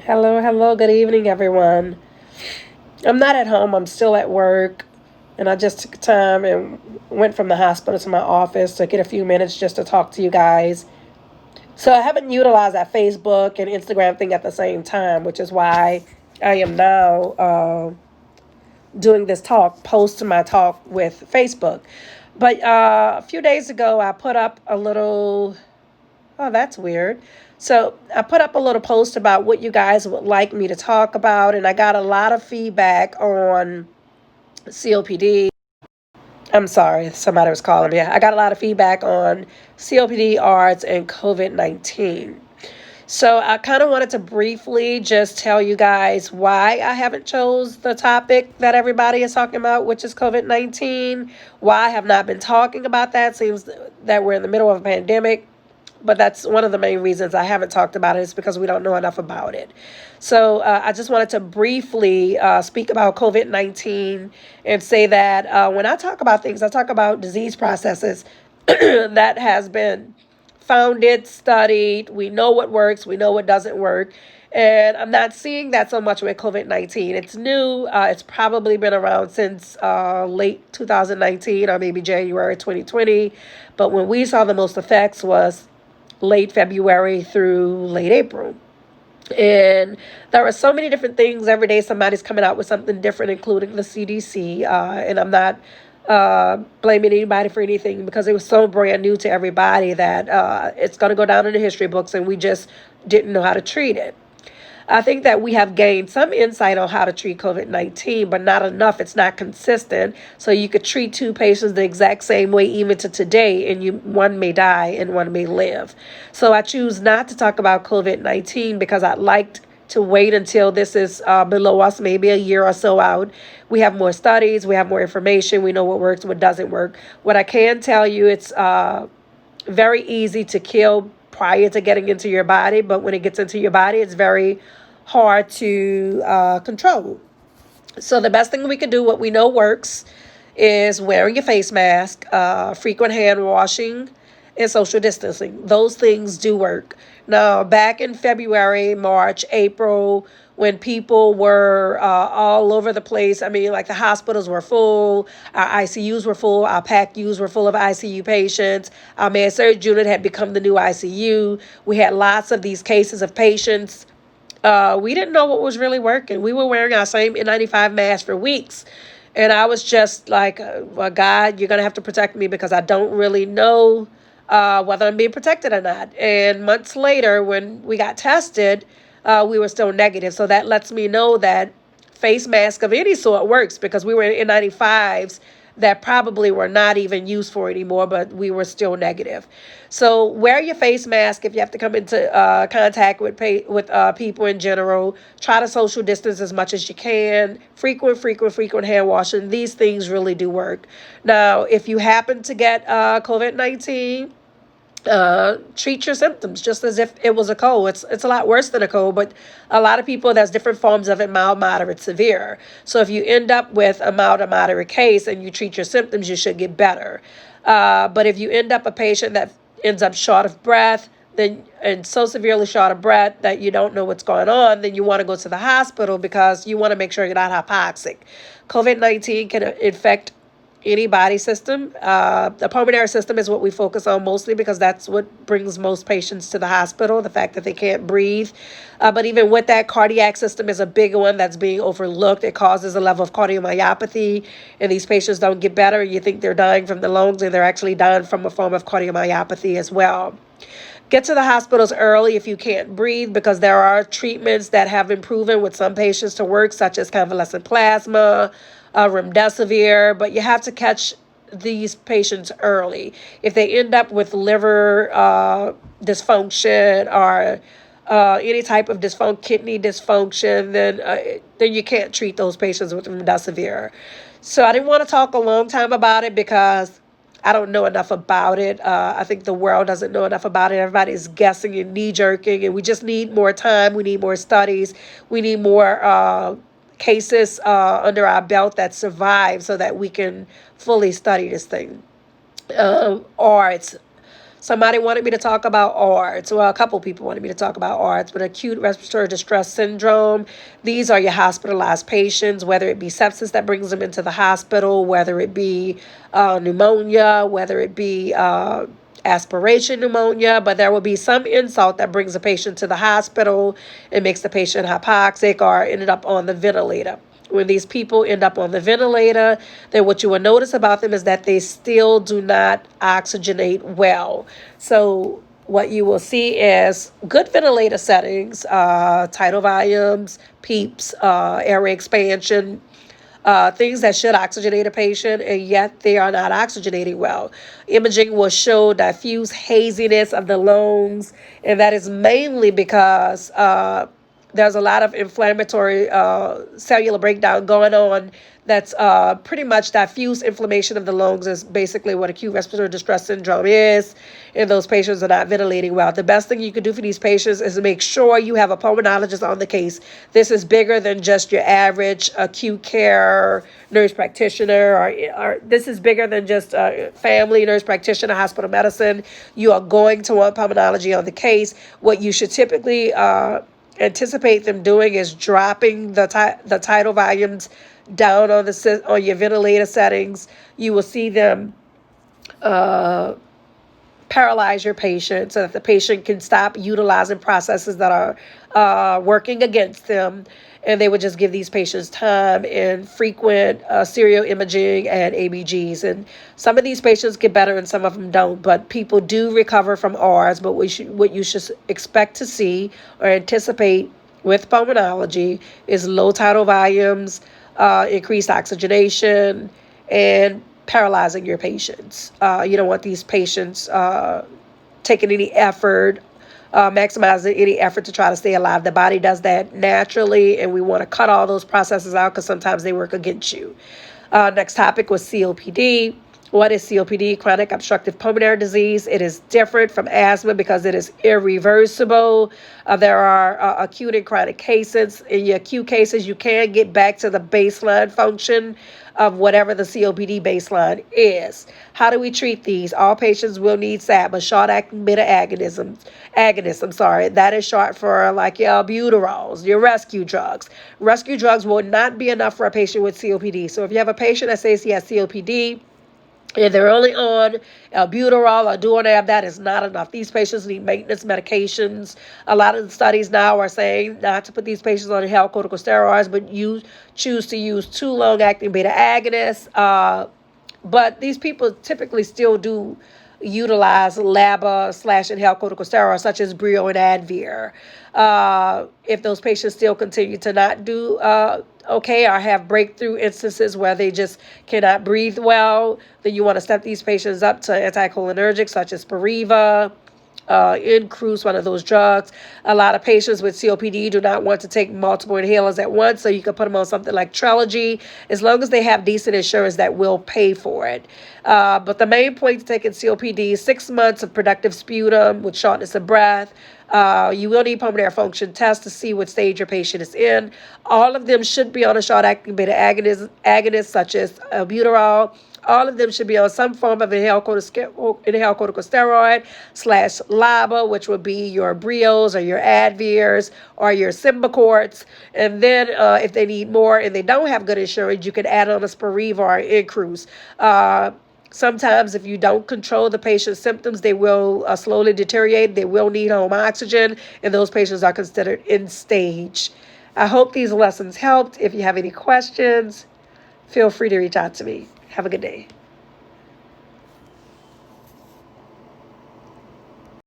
Hello, hello, good evening, everyone. I'm not at home, I'm still at work, and I just took time and went from the hospital to my office to get a few minutes just to talk to you guys. So I haven't utilized that Facebook and Instagram thing at the same time, which is why I am now doing this talk, posting my talk with Facebook. But a few days ago, I put up a little. Oh, that's weird. So I put up a little post about what you guys would like me to talk about, and I got a lot of feedback on COPD. I'm sorry, somebody was calling me. I got a lot of feedback on COPD, ARDS, and COVID 19. So I kind of wanted to briefly just tell you guys why I haven't chose the topic that everybody is talking about, which is COVID-19. Why I have not been talking about that. Seems that we're in the middle of a pandemic, but that's one of the main reasons I haven't talked about it is because we don't know enough about it. So I just wanted to briefly speak about COVID 19 and say that when I talk about things, I talk about disease processes that has been founded, studied. We know what works, we know what doesn't work. And I'm not seeing that so much with COVID 19. It's new. It's probably been around since late 2019 or maybe January 2020. But when we saw the most effects was late February through late April. And there are so many different things. Every day somebody's coming out with something different, including the CDC. And I'm not blaming anybody for anything because it was so brand new to everybody that it's going to go down in the history books and we just didn't know how to treat it. I think that we have gained some insight on how to treat COVID 19, but not enough. It's not consistent. So you could treat two patients the exact same way, even to today, and one may die and one may live. So I choose not to talk about COVID 19 because I'd like to wait until this is below us, maybe a year or so out. We have more studies, we have more information, we know what works, what doesn't work. What I can tell you, it's very easy to kill prior to getting into your body, but when it gets into your body, it's very hard to control. So the best thing we can do, what we know works, is wearing your face mask, frequent hand washing, and social distancing. Those things do work. Now, back in February, March, April, when people were all over the place, I mean, like the hospitals were full, our ICUs were full, our PACUs were full of ICU patients, our med surg unit had become the new ICU. We had lots of these cases of patients. We didn't know what was really working. We were wearing our same N95 mask for weeks. And I was just like, well, God, you're going to have to protect me because I don't really know whether I'm being protected or not. And months later, when we got tested, we were still negative. So that lets me know that face mask of any sort works because we were in N95s that probably were not even used for anymore, but we were still negative. So wear your face mask if you have to come into contact with people in general. Try to social distance as much as you can. Frequent hand washing. These things really do work. Now, if you happen to get COVID-19, treat your symptoms just as if it was a cold. It's a lot worse than a cold, but a lot of people there's different forms of it: mild, moderate, severe. So if you end up with a mild or moderate case and you treat your symptoms, you should get better. But if you end up a patient that ends up short of breath, then and so severely short of breath that you don't know what's going on, then you want to go to the hospital because you want to make sure you're not hypoxic. COVID-19 can infect any body system. The pulmonary system is what we focus on mostly because that's what brings most patients to the hospital, the fact that they can't breathe. But even with that, cardiac system is a big one that's being overlooked. It causes a level of cardiomyopathy, and these patients don't get better. You think they're dying from the lungs, and they're actually dying from a form of cardiomyopathy as well. Get to the hospitals early if you can't breathe because there are treatments that have been proven with some patients to work, such as convalescent plasma, remdesivir, but you have to catch these patients early. If they end up with liver dysfunction or any type of kidney dysfunction, then you can't treat those patients with remdesivir. So I didn't want to talk a long time about it because I don't know enough about it. I think the world doesn't know enough about it. Everybody's guessing and knee jerking, and we just need more time. We need more studies. We need more cases under our belt that survive so that we can fully study this thing. Or it's Somebody wanted me to talk about ARDS. Well, a couple people wanted me to talk about ARDS, but acute respiratory distress syndrome. These are your hospitalized patients, whether it be sepsis that brings them into the hospital, whether it be pneumonia, whether it be aspiration pneumonia, but there will be some insult that brings a patient to the hospital and makes the patient hypoxic or ended up on the ventilator. When these people end up on the ventilator, then what you will notice about them is that they still do not oxygenate well. So what you will see is good ventilator settings, tidal volumes, PEEPs, airway expansion, things that should oxygenate a patient, and yet they are not oxygenating well. Imaging will show diffuse haziness of the lungs, and that is mainly because there's a lot of inflammatory cellular breakdown going on. That's pretty much diffuse inflammation of the lungs is basically what acute respiratory distress syndrome is, and those patients are not ventilating well. The best thing you can do for these patients is to make sure you have a pulmonologist on the case. This is bigger than just your average acute care nurse practitioner, or this is bigger than just a family nurse practitioner, hospital medicine. You are going to want pulmonology on the case. What you should typically anticipate them doing is dropping the tidal volumes down on your ventilator settings. You will see them paralyze your patient so that the patient can stop utilizing processes that are working against them, and they would just give these patients time and frequent serial imaging and ABGs. And some of these patients get better and some of them don't, but people do recover from ARDS. But what you should expect to see or anticipate with pulmonology is low tidal volumes, increased oxygenation, and paralyzing your patients. You don't want these patients taking any effort, maximizing any effort to try to stay alive. The body does that naturally, and we want to cut all those processes out because sometimes they work against you. Next topic was COPD. What is COPD? Chronic obstructive pulmonary disease. It is different from asthma because it is irreversible. There are acute and chronic cases. In your acute cases, you can get back to the baseline function of whatever the COPD baseline is. How do we treat these? All patients will need SABA, short-acting beta agonism. That is short for like your albuterols, your rescue drugs. Rescue drugs will not be enough for a patient with COPD. So if you have a patient that says he has COPD, and they're only on albuterol or Duonab, that is not enough. These patients need maintenance medications. A lot of the studies now are saying not to put these patients on inhaled corticosteroids, but you choose to use 2 long-acting beta agonists. But these people typically still do utilize LABA/inhaled corticosteroids such as Breo and Advir. If those patients still continue to not do okay or have breakthrough instances where they just cannot breathe well, then you want to step these patients up to anticholinergics such as Spiriva, Incruse, one of those drugs. A lot of patients with COPD do not want to take multiple inhalers at once, so you can put them on something like Trelegy, as long as they have decent insurance that will pay for it. But the main point to taking COPD is 6 months of productive sputum with shortness of breath. You will need pulmonary function tests to see what stage your patient is in. All of them should be on a short-acting beta agonist such as albuterol. All of them should be on some form of inhaled corticosteroid / LABA, which would be your Breos or your Advirs or your Symbicorts. And then if they need more and they don't have good insurance, you can add on a Spiriva or Incruse. Sometimes if you don't control the patient's symptoms, they will slowly deteriorate. They will need home oxygen, and those patients are considered end stage. I hope these lessons helped. If you have any questions, feel free to reach out to me. Have a good day.